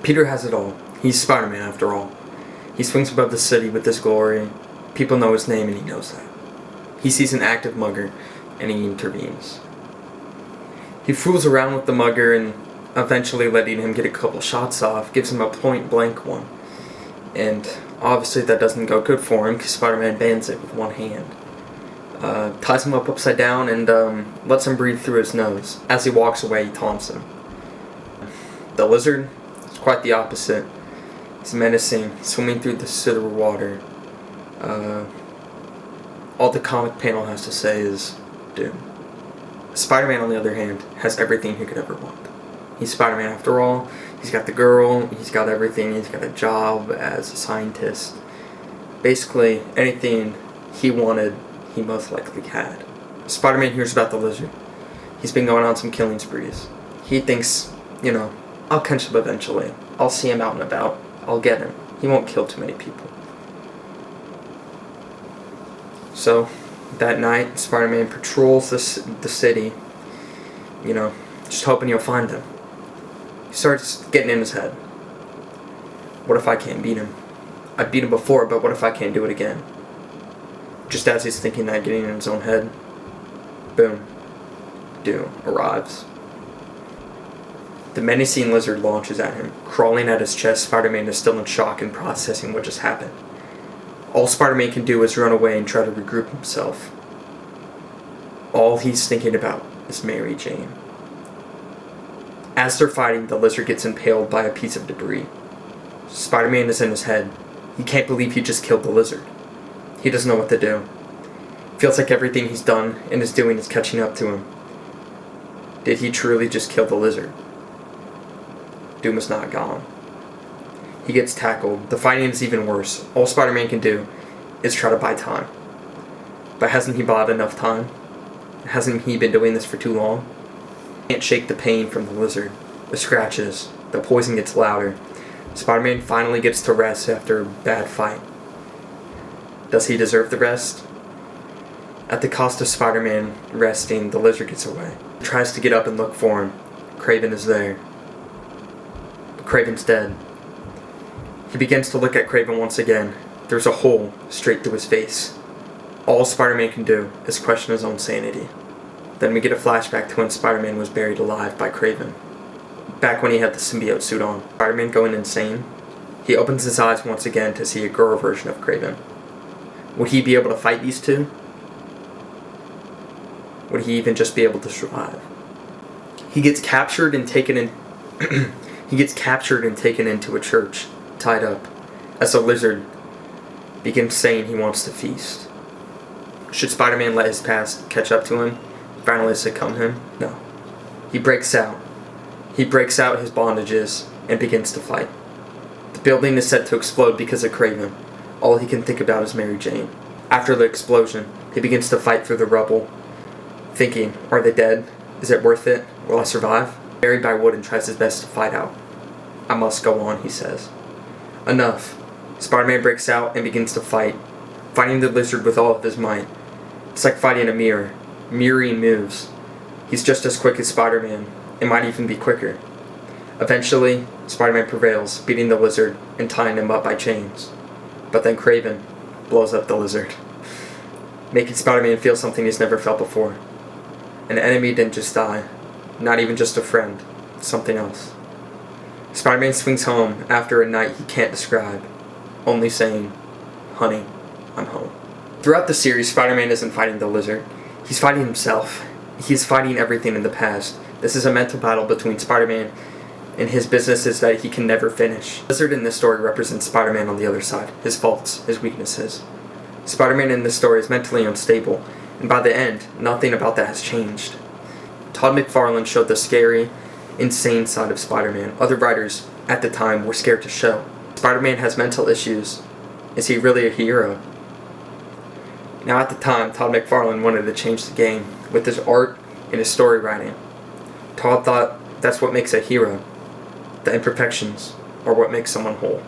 Peter has it all. He's Spider-Man after all. He swings above the city with his glory. People know his name and he knows that. He sees an active mugger and he intervenes. He fools around with the mugger and eventually letting him get a couple shots off gives him a point blank one. And obviously that doesn't go good for him because Spider-Man bans it with one hand. Ties him up upside down and lets him breathe through his nose. As he walks away, he taunts him. The Lizard is quite the opposite. He's menacing, swimming through the silver water. All the comic panel has to say is doom. Spider-Man, on the other hand, has everything he could ever want. He's Spider-Man after all. He's got the girl, he's got everything, he's got a job as a scientist. Basically, anything he wanted, he most likely had. Spider-Man hears about the Lizard. He's been going on some killing sprees. He thinks, I'll catch him eventually. I'll see him out and about. I'll get him. He won't kill too many people. So, that night, Spider-Man patrols the city, just hoping he'll find him. He starts getting in his head. What if I can't beat him? I beat him before, but what if I can't do it again? Just as he's thinking that, getting in his own head, boom, doom arrives. The menacing Lizard launches at him. Crawling at his chest, Spider-Man is still in shock and processing what just happened. All Spider-Man can do is run away and try to regroup himself. All he's thinking about is Mary Jane. As they're fighting, the Lizard gets impaled by a piece of debris. Spider-Man is in his head. He can't believe he just killed the Lizard. He doesn't know what to do. Feels like everything he's done and is doing is catching up to him. Did he truly just kill the Lizard? Doom is not gone. He gets tackled. The fighting is even worse. All Spider-Man can do is try to buy time. But hasn't he bought enough time? Hasn't he been doing this for too long? Can't shake the pain from the Lizard. The scratches. The poison gets louder. Spider-Man finally gets to rest after a bad fight. Does he deserve the rest? At the cost of Spider-Man resting, the Lizard gets away. He tries to get up and look for him. Kraven is there. But Kraven's dead. He begins to look at Kraven once again. There's a hole straight through his face. All Spider-Man can do is question his own sanity. Then we get a flashback to when Spider-Man was buried alive by Kraven. Back when he had the symbiote suit on. Spider-Man going insane. He opens his eyes once again to see a girl version of Kraven. Would he be able to fight these two? Would he even just be able to survive? He gets captured and taken in he gets captured and taken into a church, tied up, as the Lizard begins saying he wants to feast. Should Spider-Man let his past catch up to him? Finally succumb him? No. He breaks out. He breaks out his bondages and begins to fight. The building is set to explode because of Kraven. All he can think about is Mary Jane. After the explosion, he begins to fight through the rubble, thinking, are they dead? Is it worth it? Will I survive? Buried by wood and tries his best to fight out. I must go on, he says. Enough. Spider-Man breaks out and begins to fight, fighting the Lizard with all of his might. It's like fighting a mirror. Mirroring moves. He's just as quick as Spider-Man. It might even be quicker. Eventually, Spider-Man prevails, beating the Lizard and tying him up by chains. But then Kraven blows up the Lizard, making Spider-Man feel something he's never felt before. An enemy didn't just die, not even just a friend, something else. Spider-Man swings home after a night he can't describe, only saying, "Honey, I'm home." Throughout the series, Spider-Man isn't fighting the Lizard. He's fighting himself. He's fighting everything in the past. This is a mental battle between Spider-Man and his businesses that he can never finish. Lizard in this story represents Spider-Man on the other side, his faults, his weaknesses. Spider-Man in this story is mentally unstable, and by the end, nothing about that has changed. Todd McFarlane showed the scary, insane side of Spider-Man other writers at the time were scared to show. Spider-Man has mental issues. Is he really a hero? Now at the time, Todd McFarlane wanted to change the game with his art and his story writing. Todd thought that's what makes a hero. The imperfections are what makes someone whole.